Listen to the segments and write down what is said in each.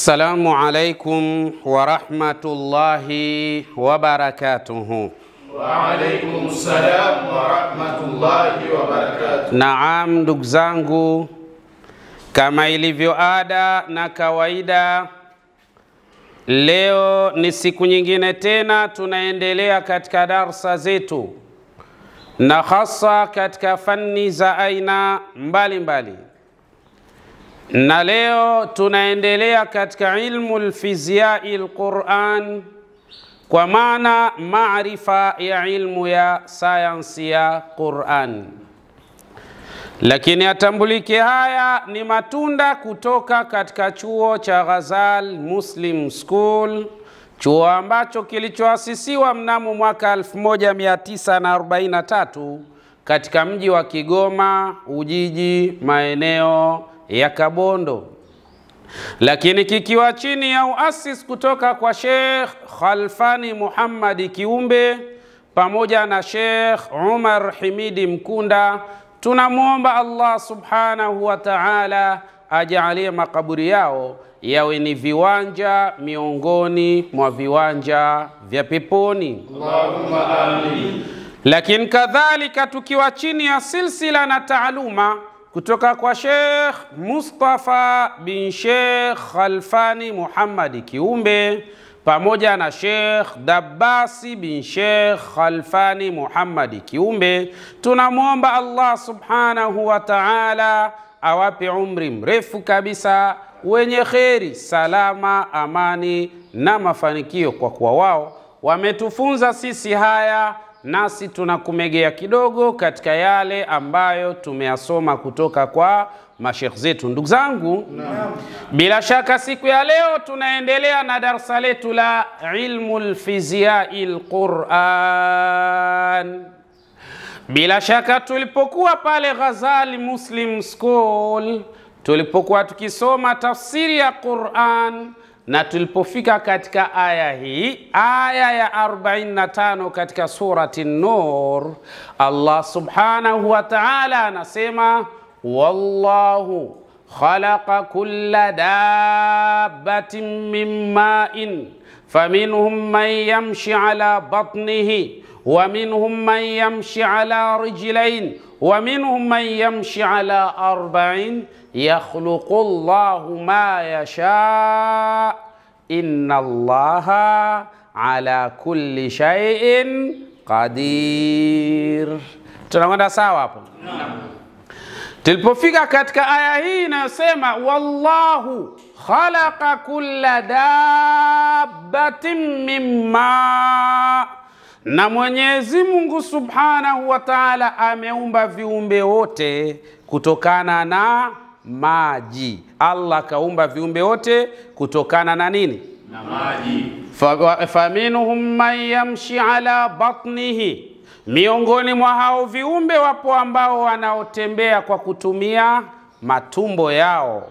Assalamu alaikum wa rahmatullahi wa barakatuhu. Wa alaikum salam wa rahmatullahi wa barakatuhu. Naam, ndugu zangu, kama ilivyo ada na kawaida, leo ni siku nyingine tena tunaendelea katika darsa zetu, na hasa katika fani za aina mbalimbali. Na leo tunaendelea katika ilmu al-fizyai al-Qur'an, kwa maana maarifa ya ilmu ya sayansi ya Qur'an. Lakini atambulike haya ni matunda kutoka katika chuo cha Ghazal Muslim School, chuo ambacho kilichoasisiwa mnamo mwaka 1943 katika mji wa Kigoma Ujiji, maeneo ya Kabondo, lakini kikiwa chini ya uasis kutoka kwa Sheikh Khalfani Muhammad Kiumbe pamoja na Sheikh Umar Himidi Mkunda. Tunamuomba Allah subhanahu wa ta'ala ajalie makaburi yao yawe ni viwanja miongoni mwa viwanja vya peponi, Allahumma amin. Lakini kadhalika tukiwa chini ya silsila na taaluma kutoka kwa Sheikh Mustafa bin Sheikh Khalfani Muhammad Kiumbe pamoja na Sheikh Dabbasi bin Sheikh Khalfani Muhammad Kiumbe, tunamuomba Allah subhanahu wa ta'ala awape umri mrefu kabisa wenye kheri, salama, amani na mafanikio, kwa kuwa wao wametufunza sisi haya, nasi tunakumegea kidogo katika yale ambayo tumeyasoma kutoka kwa mashekh zetu. Ndugu zangu, bila shaka siku ya leo tunaendelea na darasa letu la ilmu al-fizyai al-Qur'an. Bila shaka tulipokuwa pale Ghazal Muslim School, tulipokuwa tukisoma tafsiri ya Qur'an, na tulipofika katika aya hii, aya ya 45 katika surati An-Nur, Allah subhanahu wa ta'ala anasema, wallahu khalaqa kulla dabbatin min ma'in faminhum man yamshi ala batnihi wa minhum man yamshi ala rijlayn wa minhum man yamshi ala arba'in yakhluqu Allahu ma yasha inna Allaha ala kulli shay'in qadir. Tunakwenda sawa hapo? Tulipofika katika aya hii inasema, wallahu khalaqa kulla dabbatin mimma, na Mwenyezi Mungu subhanahu wa ta'ala ameumba viumbe wote kutokana na maji. Allah kaumba viumbe wote kutokana na nini? Na maji. Faminhum man yamshi ala batnihi, miongoni mwa hao viumbe wapo ambao wanaotembea kwa kutumia matumbo yao.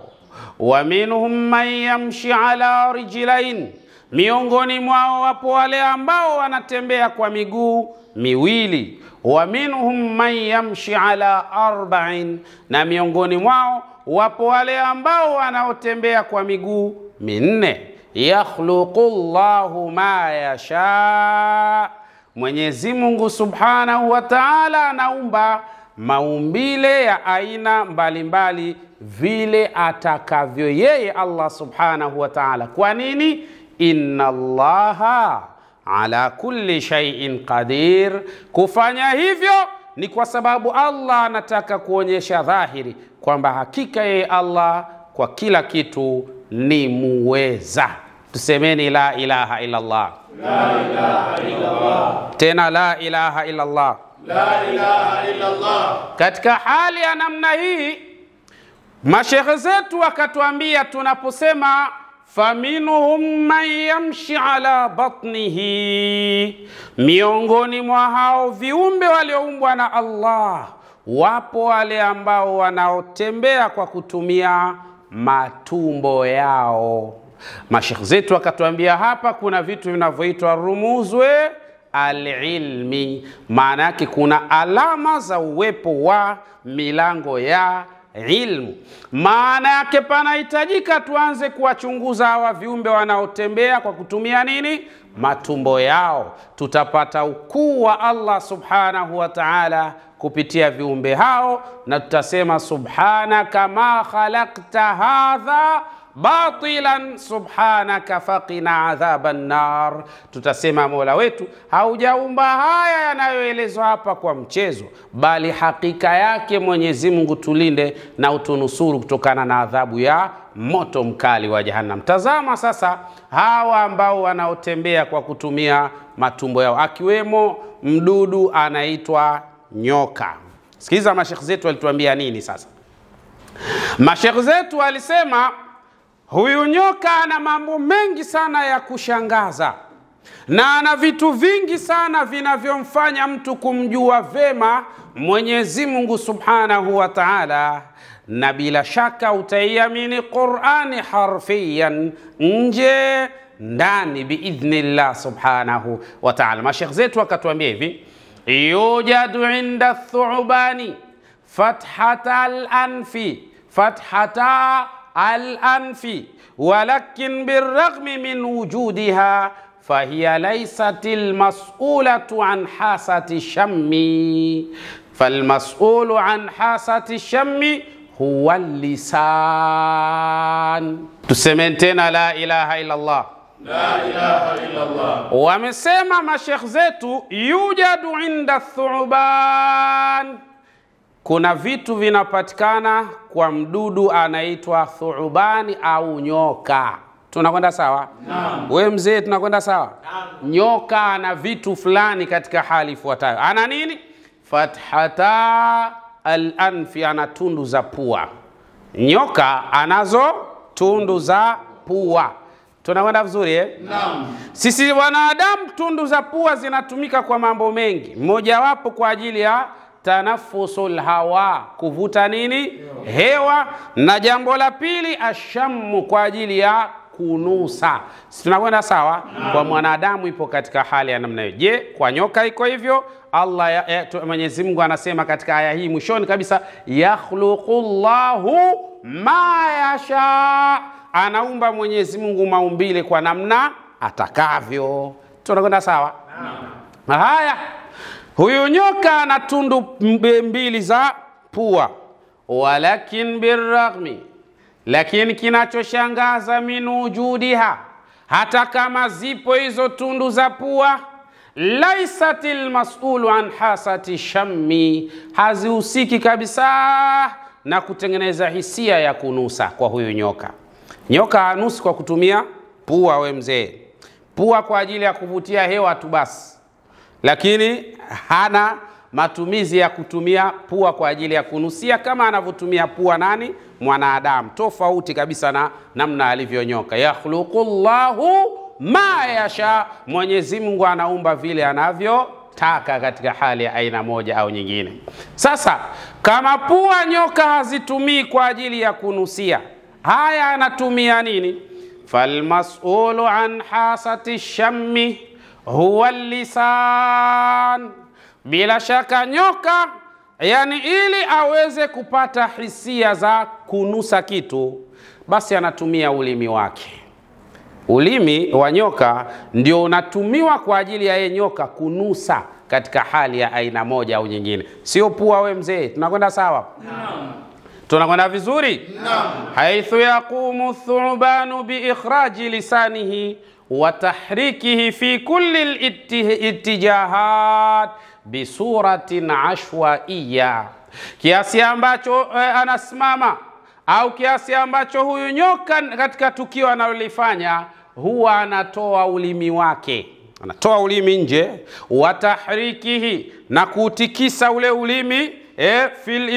Wa minhum man yamshi ala rijlain, miongoni mwao wapo wale ambao wanatembea kwa miguu miwili. Wa minhum man yamshi ala arba'in, na miongoni mwao wapo wale ambao wanaotembea kwa miguu minne. Yakhluqu Allahu ma yasha, Mwenyezi Mungu subhanahu wa ta'ala anaumba maumbile ya aina mbalimbali vile atakavyo yeye Allah subhanahu wa ta'ala. Kwa nini? Inna Allaha ala kulli shay'in qadir. Kufanya hivyo ni kwa sababu Allah anataka kuonyesha dhahiri kwamba hakika yeye Allah kwa kila kitu ni muweza. Tusemeni la ilaha illa Allah. La ilaha illa Allah. Tena la ilaha illa Allah. La ilaha illa Allah. Katika hali ya namna hii, mashekhe zetu wakatuambia tunaposema faminhum man yamshi ala batnihi, miongoni mwa hao viumbe walioumbwa na Allah wapo wale ambao wanaotembea kwa kutumia matumbo yao. Mashekhe zetu wakatuambia hapa kuna vitu vinavyoitwa rumuzwe alilmi, maana yake kuna alama za uwepo wa milango ya ilmu. Maana yake panahitajika tuanze kuwachunguza hawa viumbe wanaotembea kwa kutumia nini? Matumbo yao. Tutapata ukuu wa Allah subhanahu wa ta'ala kupitia viumbe hao, na tutasema subhanaka ma khalaqta hadha batilan subhanaka faqina adhaban nar. Tutasema Mola wetu, haujaumba haya yanayoelezwa hapa kwa mchezo, bali hakika yake Mwenyezi Mungu tulinde na utunusuru kutokana na adhabu ya moto mkali wa Jahannam. Tazama sasa hawa ambao wanaotembea kwa kutumia matumbo yao, akiwemo mdudu anaitwa nyoka. Sikiza mashekh zetu walituambia nini sasa. Mashekh zetu walisema huyu nyoka ana mambo mengi sana ya kushangaza na ana vitu vingi sana vinavyomfanya mtu kumjua vema Mwenyezi Mungu Subhanahu wa Ta'ala, na bila shaka utaiamini Qur'ani harfiyan nje ndani biidhnillah Subhanahu wa Ta'ala. Mashekh zetu wakatuambia hivi: yujadu inda thu'bani fathata al-anfi walakin birragmi min wujudiha fahiya laysat al-mas'ulatu an hasati shammi falmas'ulu an hasati shammi huwa lisan. Tuseme tena la ilaha illa Allah. La ilaha illa Allah. Wamesema mashekh zetu yujadu inda thu'ban, kuna vitu vinapatikana kwa mdudu anaitwa thu'bani au nyoka. Tunakwenda sawa? Naam. Wewe mzee, tunakwenda sawa? Naam. Nyoka ana vitu fulani katika hali ifuatayo. Ana nini? Fathata al-anfi, ana tundu za pua. Nyoka anazo tundu za pua. Tunakwenda vizuri eh? Naam. Sisi wanadamu tundu za pua zinatumika kwa mambo mengi. Mmoja wapo kwa ajili ya tanafusul hawa, kuvuta nini? Hewa. Na jambo la pili ashamu, kwa ajili ya kunusa. Sisi tunakwenda sawa? Kwa mwanadamu ipo katika hali ya namna hiyo. Je, kwa nyoka iko hivyo? Allah Mwenyezi Mungu anasema katika aya hii mwishoni kabisa, yakhluqullahu ma yasha, anaumba Mwenyezi Mungu maumbile kwa namna atakavyo. Tunakwenda sawa? Haya, huyu nyoka ana tundu mbili za pua, walakin birragmi, lakini kinachoshangaza min wujudiha, hata kama zipo hizo tundu za pua, laisatil mas'ulu an hasati shammi, hazihusiki kabisa na kutengeneza hisia ya kunusa kwa huyu nyoka. Nyoka hanusi kwa kutumia pua, we mzee. Pua kwa ajili ya kuvutia hewa tu basi, lakini hana matumizi ya kutumia pua kwa ajili ya kunusia kama anavyotumia pua nani? Mwanadamu. Tofauti kabisa na namna alivyo nyoka. Yakhluqullahu ma yasha, Mwenyezi Mungu anaumba vile anavyotaka katika hali ya aina moja au nyingine. Sasa kama pua nyoka hazitumii kwa ajili ya kunusia, haya anatumia nini? Falmas'ulu an hasati shammi huwa lisan, bila shaka nyoka, yani ili aweze kupata hisia za kunusa kitu, basi anatumia ulimi wake. Ulimi wa nyoka ndio unatumiwa kwa ajili ya nyoka kunusa katika hali ya aina moja au nyingine, sio pua. We mzee, tunakwenda sawa? Naam. Tunakwenda vizuri? Naam. Haithu yaqumu thubanu bi ikhraji lisanihi wa tahrikihi fi kulli al-ittijahat bi suratin ashwaiya, kiasi ambacho anasimama au kiasi ambacho huyu nyoka katika tukio analolifanya huwa anatoa ulimi wake, anatoa ulimi nje, wa tahrikihi, na kutikisa ule ulimi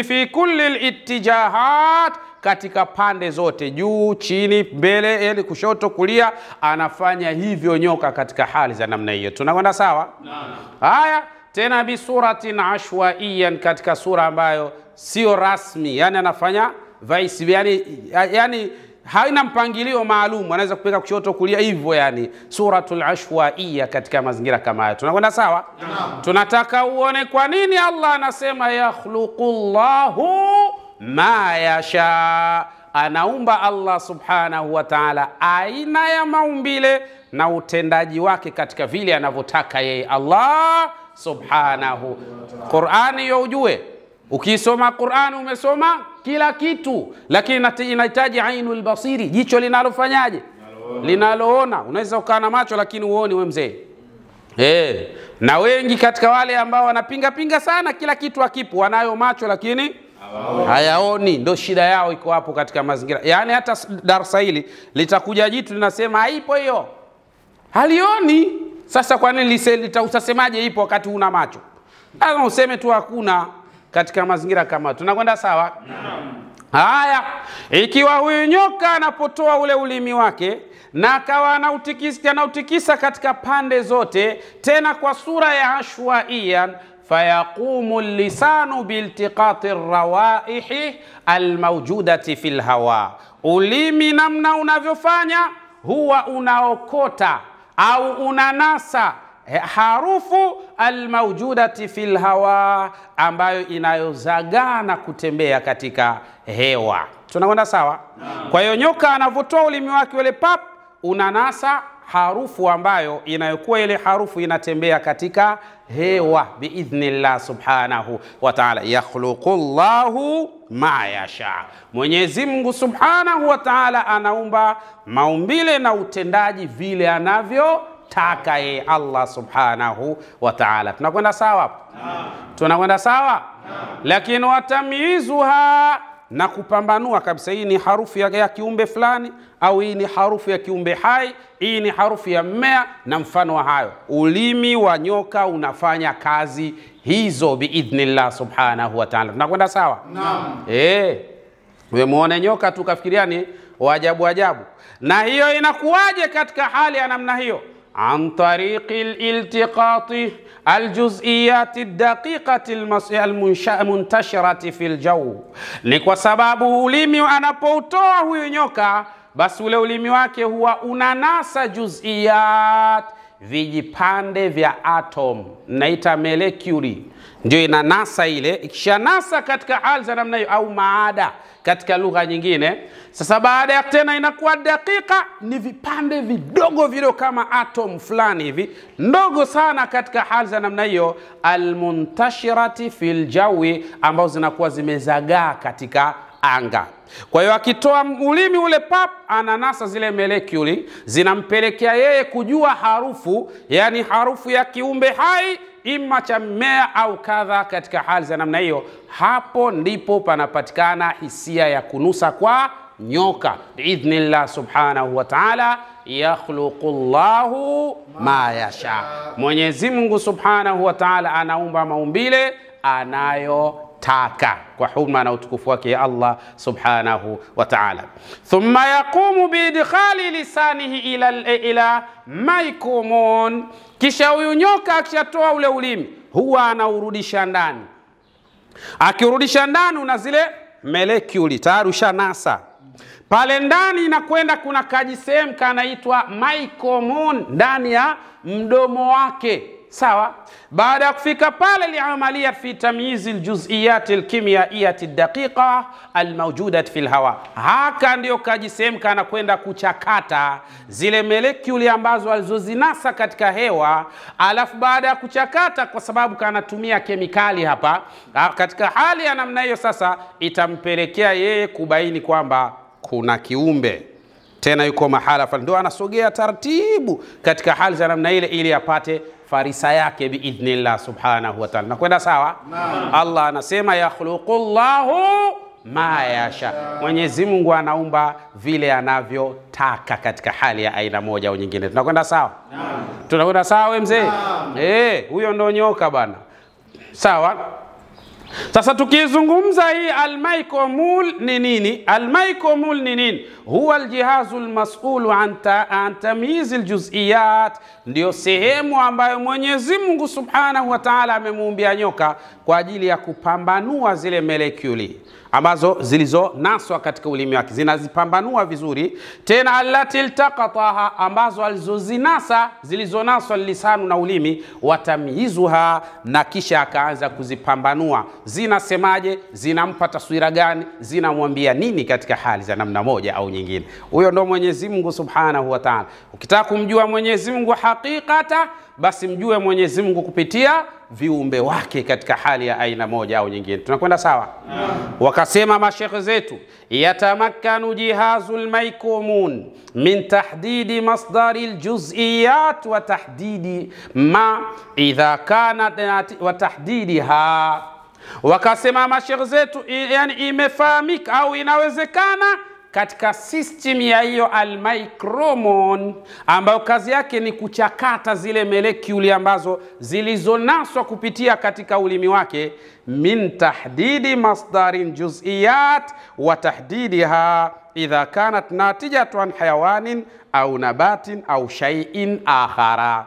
fi kulli al-ittijahat, katika pande zote, juu, chini, mbele, kushoto, kulia, anafanya hivyo nyoka katika hali za namna hiyo. Tunakwenda sawa? Naam. Haya, tena bi suratin ashwaiyan, katika sura ambayo sio rasmi, yani anafanya vice, yani haina mpangilio maalum, anaweza kupeka kushoto, kulia, hivyo yani suratul ashwaiya katika mazingira kama haya. Tunakwenda sawa? Naam. Tunataka uone kwa nini Allah anasema yakhluqullahu ma yasha, anaumba Allah subhanahu wa ta'ala aina ya maumbile na utendaji wake katika vile anavyotaka yeye Allah subhanahu. Qur'ani yo ujue, ukisoma Qur'ani umesoma kila kitu, lakini inahitaji ainul basiri, jicho linalofanyaje, linaloona. Unaweza ukaa na macho lakini uoni we mzee. Na wengi katika wale ambao wanapinga sana kila kitu hakipo, wanayo macho lakini hayaoni, ndio shida yao iko hapo katika mazingira. Yani hata darasa hili litakuja jitu linasema haipo hiyo, halioni. Sasa kwa nini utasemaje ipo wakati una macho? Lazima useme tu hakuna katika mazingira kama. Tunakwenda sawa? Haya, ikiwa huyu nyoka anapotoa ule ulimi wake na akawa anautikisa katika pande zote, tena kwa sura ya ashwaiyan, fayaqumu lisanu biltiqati rawaihi almawjudati fil hawa. Ulimi namna unavyofanya huwa unaokota au unanasa harufu almawjudati fil hawa, ambayo inayozagaa na kutembea katika hewa. Tunakwenda sawa? Kwa hiyo nyoka anavotoa ulimi wake ule pap, unanasa harufu ambayo inayokuwa ile harufu inatembea katika hewa biidhnillah subhanahu wa ta'ala. Yakhluqullahu ma yasha, Mwenyezi Mungu subhanahu wa ta'ala anaumba maumbile na utendaji vile anavyotaka yeye Allah subhanahu wa ta'ala. Tunakwenda sawa? Tunakwenda sawa? Lakini watamyizuha, na kupambanua kabisa, hii ni harufu ya kiumbe fulani, au hii ni harufu ya kiumbe hai, hii ni harufu ya mmea na mfano wa hayo. Ulimi wa nyoka unafanya kazi hizo biidhnillah subhanahu wa ta'ala. Tunakwenda sawa? Naam. Wewe muone nyoka tu kafikiria ni wajabu ajabu. Na hiyo inakuwaje katika hali ya namna hiyo? An tariqi iltiqati aljuz'iyati ad-daqiqati almuntashirati fil jaw, ni kwa sababu ulimi anapoutoa huyu nyoka, basi ule ulimi wake huwa unanasa juz'iyat, vijipande vya atom, naita molecule, ndio inanasa ile. Ikishanasa katika hali za namna hiyo, au maada katika lugha nyingine, sasa baada ya tena inakuwa dakika, ni vipande vidogo vile kama atom fulani hivi ndogo sana katika hali za namna hiyo, almuntashirati fil jawi, ambazo zinakuwa zimezagaa katika anga. Kwa hiyo akitoa ulimi ule pap, ananasa zile molecule, zinampelekea yeye kujua harufu, yani harufu ya kiumbe hai, ima cha mmea au kadha. Katika hali za namna hiyo, hapo ndipo panapatikana hisia ya kunusa kwa nyoka biidhnillah subhanahu wa ta'ala. Yakhluqullahu ma yasha, Mwenyezi Mungu subhanahu wa ta'ala anaumba maumbile anayotaka kwa hurma na utukufu wake Allah subhanahu wa ta'ala. Thumma yaqumu biidkhali lisanihi ila maikumun, kisha huyu nyoka akishatoa ule ulimi huwa anaurudisha ndani. Akirudisha ndani, una zile molecule tayari ushanasa pale ndani, inakwenda kuna kajisehemu kanaitwa maikumun ndani ya mdomo wake. Sawa? Baada ya kufika pale, liamalia fi tamyiz aljuz'iyat alkimiyaiyat aldaqiqa almawjudat fil hawa, haka ndio kajisehemu kana kwenda kuchakata zile molecule ambazo alizozinasa katika hewa. Alafu baada ya kuchakata, kwa sababu kanatumia kemikali hapa katika hali ya namna hiyo, sasa itampelekea yeye kubaini kwamba kuna kiumbe tena yuko mahala fulani, ndio anasogea taratibu katika hali za namna ile, ili apate farisa yake biidhnillah subhanahu wa ta'ala. Nakwenda sawa? Allah anasema yakhluqullahu ma yasha, Mwenyezi Mungu anaumba vile anavyotaka katika hali ya aina moja au nyingine. Tunakwenda sawa? Tunakwenda sawa we mzee? Huyo ndo nyoka bana. Sawa? Sasa tukizungumza hii almaikomul ni nini? Almaikomul ni nini? Huwa aljihazu almas'ulu an tamyiz aljuz'iyat, ndio sehemu ambayo Mwenyezi Mungu subhanahu wa ta'ala amemuumbia nyoka kwa ajili ya kupambanua zile molekuli ambazo zilizonaswa katika ulimi wake, zinazipambanua vizuri. Tena allati iltaqataha, ambazo alizozinasa zilizonaswa lisanu na ulimi, watamyizuha, na kisha akaanza kuzipambanua, zinasemaje, zinampa taswira gani, zinamwambia nini katika hali za namna moja au nyingine. Huyo ndo Mwenyezi Mungu Subhanahu wa Ta'ala. Ukitaka kumjua Mwenyezi Mungu hakikata, basi mjue Mwenyezi Mungu kupitia viumbe wake katika hali ya aina moja au nyingine. Tunakwenda sawa? Wakasema mashekhe zetu, yatamakkanu jihazul maykumun min tahdidi masdari aljuz'iyat wa tahdidi ma idha kanat wa tahdidiha. Wakasema mashekhe zetu, yani imefahamika au inawezekana katika system ya hiyo al-micromon, ambayo kazi yake ni kuchakata zile molekuli ambazo zilizonaswa kupitia katika ulimi wake, min tahdidi masdarin juz'iyat wa tahdidiha idha kanat natijatu an hayawanin au nabatin au shay'in akhara.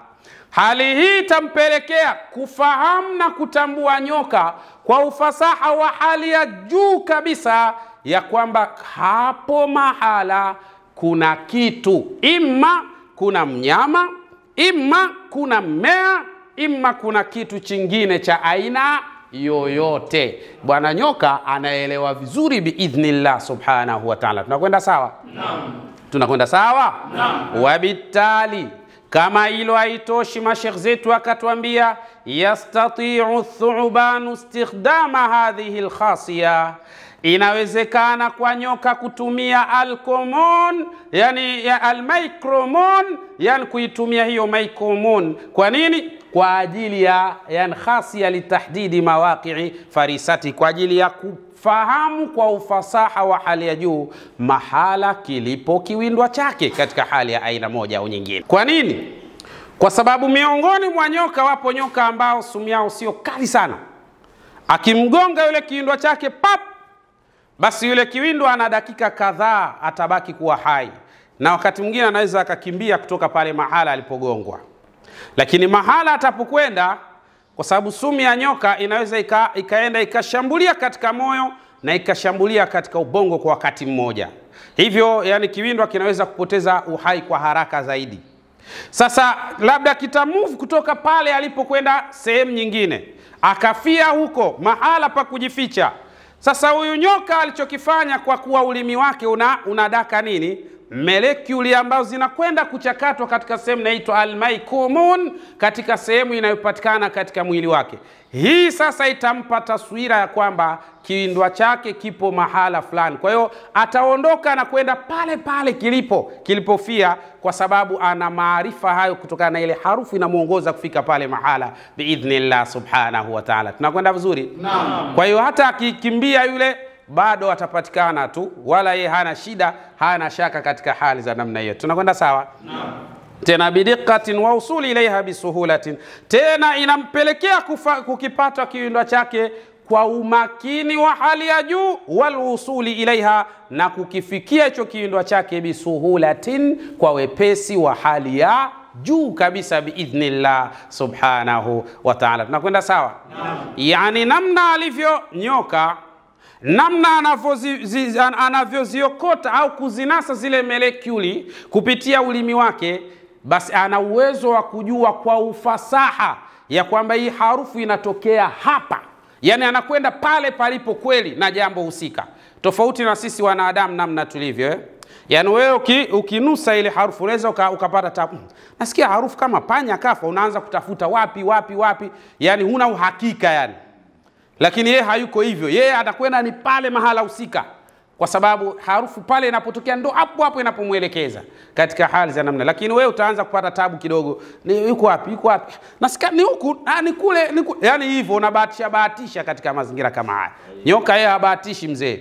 Hali hii tampelekea kufahamu na kutambua nyoka kwa ufasaha wa hali ya juu kabisa, ya kwamba hapo mahala kuna kitu, imma kuna mnyama, imma kuna mmea, imma kuna kitu chingine cha aina yoyote. Bwana nyoka anaelewa vizuri biidhnillah Subhanahu wa Ta'ala. Tunakwenda sawa? Naam. Tunakwenda sawa? Naam. Wabitali, kama hilo haitoshi, mashekh zetu akatuambia, yastati'u thubanu istikhdama hadhihi alkhasiya, inawezekana kwa nyoka kutumia alkomon, yani ya almicromon, yani kuitumia hiyo micromon. Kwa nini? Kwa ajili ya yani khasia litahdidi mawaqi'i farisati, kwa ajili ya kufahamu kwa ufasaha wa hali ya juu mahala kilipo kiwindwa chake katika hali ya aina moja au nyingine. Kwa nini? Kwa sababu miongoni mwa nyoka wapo nyoka ambao sumu yao sio kali sana. Akimgonga yule kiwindwa chake pap, basi yule kiwindwa ana dakika kadhaa atabaki kuwa hai, na wakati mwingine anaweza akakimbia kutoka pale mahala alipogongwa. Lakini mahala atapokwenda, kwa sababu sumu ya nyoka inaweza ikaenda ikashambulia katika moyo na ikashambulia katika ubongo kwa wakati mmoja, hivyo yani kiwindwa kinaweza kupoteza uhai kwa haraka zaidi. Sasa labda kitamove kutoka pale alipokwenda sehemu nyingine, akafia huko mahala pa kujificha. Sasa huyu nyoka alichokifanya, kwa kuwa ulimi wake unadaka nini, molekuli ambazo zinakwenda kuchakatwa katika sehemu inaitwa al-micromon, katika sehemu inayopatikana katika mwili wake. Hii sasa itampa taswira ya kwamba kiwindwa chake kipo mahala fulani. Kwa hiyo ataondoka na kwenda pale pale kilipofia, kwa sababu ana maarifa hayo kutokana na ile harufu inamuongoza kufika pale mahala biidhnillah Subhanahu wa Ta'ala. Tunakwenda vizuri? Naam. Kwa hiyo hata akikimbia yule bado atapatikana tu, wala yeye hana shida, hana shaka katika hali za namna hiyo. Tunakwenda sawa? Naam. Tena bidiqqatin wa usuli ilaiha bisuhulatin, tena inampelekea kukipata kiwindwa chake kwa umakini wa hali ya juu, wal usuli ilaiha, na kukifikia hicho kiwindwa chake bisuhulatin, kwa wepesi wa hali ya juu kabisa biidhnillah Subhanahu wa Ta'ala. Tunakwenda sawa? Naam. Yani namna alivyo nyoka, namna anavyoziokota au kuzinasa zile molekuli kupitia ulimi wake, basi ana uwezo wa kujua kwa ufasaha ya kwamba hii harufu inatokea hapa, yani anakwenda pale palipo kweli na jambo husika, tofauti na sisi wanadamu namna tulivyo. Yani wewe ukinusa ile harufu unaweza ukapata tabu, nasikia harufu kama panya kafa, unaanza kutafuta wapi, yani huna uhakika yani. Lakini yeye hayuko hivyo, yeye atakwenda ni pale mahala husika, kwa sababu harufu pale inapotokea ndo hapo inapomwelekeza katika hali za namna. Lakini wewe utaanza kupata tabu kidogo, ni yuko wapi, nasikia ni huku, ni kule, yani hivyo unabahatisha katika mazingira kama haya. Nyoka yeye habahatishi mzee,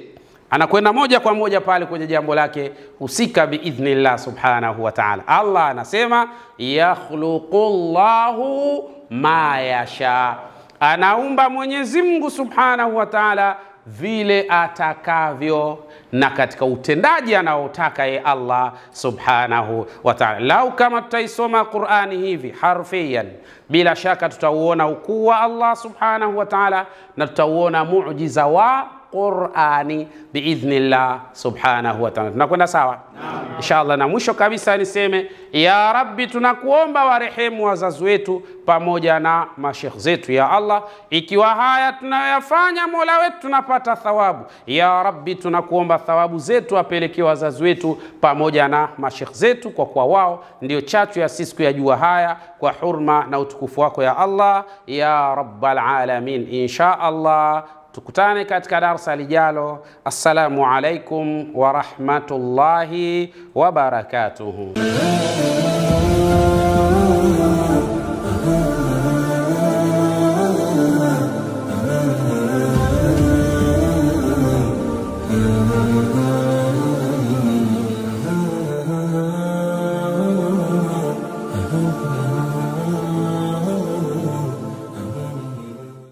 anakwenda moja kwa moja pale kwenye jambo lake husika biidhnillah Subhanahu wa Ta'ala. Allah anasema yakhluqullahu ma yasha, anaumba Mwenyezi Mungu Subhanahu wa Ta'ala vile atakavyo na katika utendaji anaotaka ye Allah subhanahu wa ta'ala. Lau kama tutaisoma Qur'ani hivi harfiyan, bila shaka tutauona ukuu wa Allah subhanahu wa ta'ala na tutauona muujiza wa Qur'ani biidhnillah subhanahu wa ta'ala. Tunakwenda sawa? Inshallah. Na mwisho kabisa niseme, ya Rabbi, tunakuomba warehemu wazazi wetu pamoja na mashekh zetu ya Allah. Ikiwa haya tunayoyafanya Mola wetu tunapata thawabu, ya Rabbi, tunakuomba thawabu zetu apelekee wazazi wetu pamoja na mashekh zetu, kwa kuwa wao ndio chachu ya sisi kuyajua haya, kwa hurma na utukufu wako ya Allah ya Rabbal Alamin. Insha Allah tukutane katika darasa lijalo. Assalamu alaikum wa rahmatullahi wa barakatuhu.